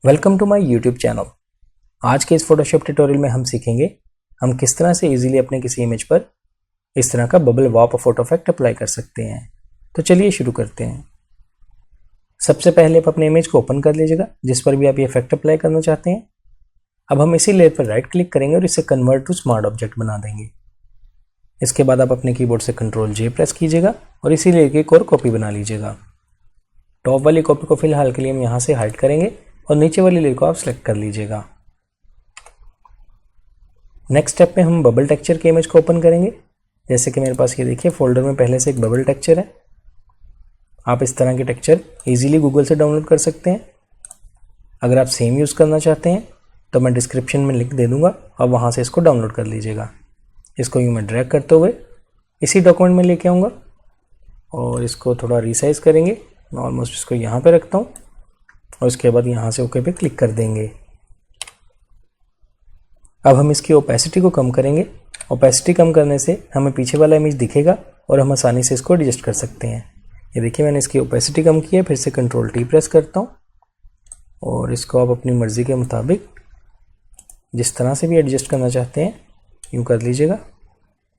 Welcome to my YouTube channel. आज के इस फोटोशॉप ट्यूटोरियल में हम सीखेंगे हम किस तरह से इजीली अपने किसी इमेज पर इस तरह का बबल वॉप फोटो इफेक्ट अप्लाई कर सकते हैं। तो चलिए शुरू करते हैं। सबसे पहले आप अपने इमेज को ओपन कर लीजिएगा जिस पर भी आप ये इफेक्ट अप्लाई करना चाहते हैं। अब हम इसी लेयर पर राइट क्लिक करेंगे और इसे कन्वर्ट टू स्मार्ट ऑब्जेक्ट बना देंगे। इसके बाद आप अपने कीबोर्ड से Ctrl+J प्रेस कीजिएगा और इसी लेयर की एक और कॉपी बना लीजिएगा। टॉप वाली कॉपी को फिलहाल के लिए हम यहाँ से हाइड करेंगे और नीचे वाली लेयर को आप सिलेक्ट कर लीजिएगा। नेक्स्ट स्टेप में हम बबल टेक्सचर के इमेज को ओपन करेंगे। जैसे कि मेरे पास ये देखिए फोल्डर में पहले से एक बबल टेक्सचर है। आप इस तरह के टेक्सचर इजीली गूगल से डाउनलोड कर सकते हैं। अगर आप सेम यूज़ करना चाहते हैं तो मैं डिस्क्रिप्शन में लिंक दे दूंगा और वहाँ से इसको डाउनलोड कर लीजिएगा। इसको यूँ मैं ड्रैग करते हुए इसी डॉक्यूमेंट में लेके आऊँगा और इसको थोड़ा रिसाइज करेंगे। मैं ऑलमोस्ट इसको यहाँ पे रखता हूँ और इसके बाद यहाँ से ओके पे क्लिक कर देंगे। अब हम इसकी ओपेसिटी को कम करेंगे। ओपेसिटी कम करने से हमें पीछे वाला इमेज दिखेगा और हम आसानी से इसको एडजस्ट कर सकते हैं। ये देखिए मैंने इसकी ओपेसिटी कम की है। फिर से Ctrl+T प्रेस करता हूँ और इसको आप अपनी मर्ज़ी के मुताबिक जिस तरह से भी एडजस्ट करना चाहते हैं यूँ कर लीजिएगा।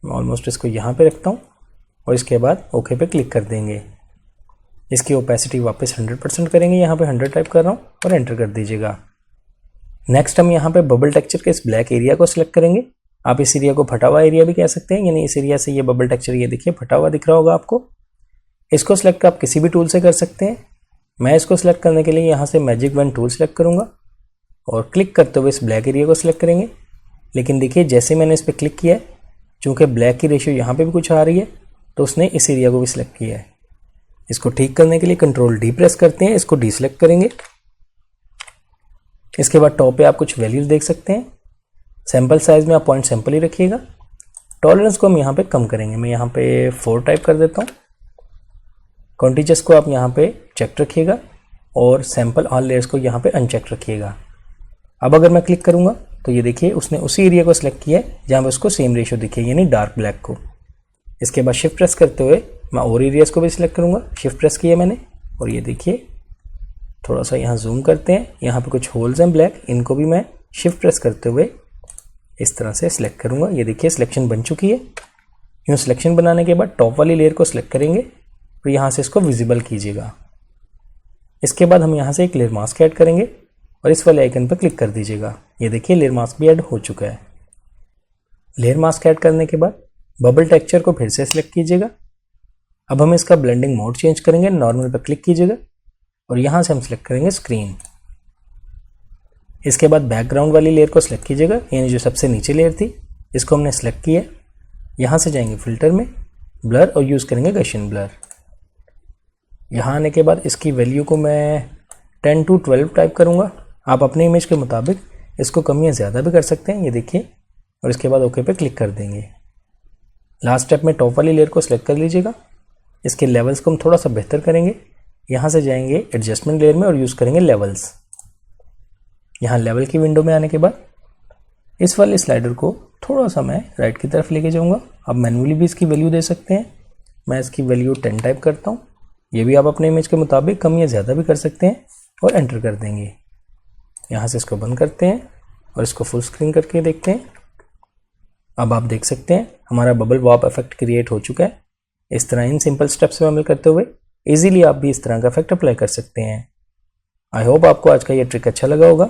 मैं ऑलमोस्ट इसको यहाँ पे रखता हूँ और इसके बाद ओके पे क्लिक कर देंगे। इसकी ओपेसिटी वापस 100% करेंगे। यहाँ पे 100 टाइप कर रहा हूँ और एंटर कर दीजिएगा। नेक्स्ट हम यहाँ पे बबल टेक्सचर के इस ब्लैक एरिया को सिलेक्ट करेंगे। आप इस एरिया को फटा हुआ एरिया भी कह सकते हैं, यानी इस एरिया से ये बबल टेक्सचर ये देखिए फटा हुआ दिख रहा होगा आपको। इसको सिलेक्ट आप किसी भी टूल से कर सकते हैं। मैं इसको सिलेक्ट करने के लिए यहाँ से मैजिक वन टूल सेलेक्ट करूँगा और क्लिक करते हुए इस ब्लैक एरिया को सिलेक्ट करेंगे। लेकिन देखिए जैसे मैंने इस पर क्लिक किया है, चूँकि ब्लैक की रेशियो यहाँ पर भी कुछ आ रही है तो उसने इस एरिया को भी सिलेक्ट किया है। इसको ठीक करने के लिए Ctrl+D प्रेस करते हैं, इसको डीसेलेक्ट करेंगे। इसके बाद टॉप पे आप कुछ वैल्यूज देख सकते हैं। सैंपल साइज में आप पॉइंट सैंपल ही रखिएगा। टॉलरेंस को हम यहाँ पे कम करेंगे। मैं यहाँ पे 4 टाइप कर देता हूँ। कॉन्टिजस को आप यहाँ पे चेक रखिएगा और सैंपल ऑल लेयर्स को यहाँ पे अनचेक रखिएगा। अब अगर मैं क्लिक करूँगा तो ये देखिए उसने उसी एरिया को सिलेक्ट किया है जहाँ पे उसको सेम रेशियो दिखे, यानी डार्क ब्लैक को। इसके बाद शिफ्ट प्रेस करते हुए मैं और एरियाज़ को भी सिलेक्ट करूँगा। शिफ्ट प्रेस किया मैंने और ये देखिए थोड़ा सा यहाँ जूम करते हैं। यहाँ पे कुछ होल्स हैं ब्लैक, इनको भी मैं शिफ्ट प्रेस करते हुए इस तरह से सिलेक्ट करूँगा। ये देखिए सिलेक्शन बन चुकी है। यूँ सिलेक्शन बनाने के बाद टॉप वाली लेयर को सिलेक्ट करेंगे और यहाँ से इसको विजिबल कीजिएगा। इसके बाद हम यहाँ से एक लेयर मास्क ऐड करेंगे और इस वाले आइकन पर क्लिक कर दीजिएगा। ये देखिए लेयर मास्क भी ऐड हो चुका है। लेयर मास्क ऐड करने के बाद बबल टेक्सचर को फिर से सिलेक्ट कीजिएगा। अब हम इसका ब्लेंडिंग मोड चेंज करेंगे। नॉर्मल पर क्लिक कीजिएगा और यहाँ से हम सिलेक्ट करेंगे स्क्रीन। इसके बाद बैकग्राउंड वाली लेयर को सिलेक्ट कीजिएगा, यानी जो सबसे नीचे लेयर थी इसको हमने सिलेक्ट किया। यहाँ से जाएंगे फिल्टर में, ब्लर और यूज़ करेंगे गशियन ब्लर। यहाँ आने के बाद इसकी वैल्यू को मैं 10 to 12 टाइप करूँगा। आप अपने इमेज के मुताबिक इसको कम या ज़्यादा भी कर सकते हैं। ये देखिए और इसके बाद ओके पे क्लिक कर देंगे। लास्ट स्टेप में टॉप वाली लेयर को सिलेक्ट कर लीजिएगा। इसके लेवल्स को हम थोड़ा सा बेहतर करेंगे। यहाँ से जाएंगे एडजस्टमेंट लेयर में और यूज़ करेंगे लेवल्स। यहाँ लेवल की विंडो में आने के बाद इस वाले स्लाइडर को थोड़ा सा मैं राइट की तरफ लेके जाऊँगा। आप मैन्युअली भी इसकी वैल्यू दे सकते हैं। मैं इसकी वैल्यू 10 टाइप करता हूँ। ये भी आप अपने इमेज के मुताबिक कम या ज़्यादा भी कर सकते हैं और एंटर कर देंगे। यहाँ से इसको बंद करते हैं और इसको फुल स्क्रीन करके देखते हैं। अब आप देख सकते हैं हमारा बबल वॉप इफेक्ट क्रिएट हो चुका है। इस तरह इन सिंपल स्टेप्स में अमल करते हुए इजीली आप भी इस तरह का इफेक्ट अप्लाई कर सकते हैं। आई होप आपको आज का ये ट्रिक अच्छा लगा होगा।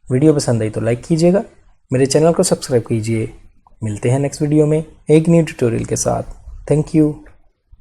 वीडियो पसंद आई तो लाइक कीजिएगा, मेरे चैनल को सब्सक्राइब कीजिए। मिलते हैं नेक्स्ट वीडियो में एक न्यू ट्यूटोरियल के साथ। Thank you.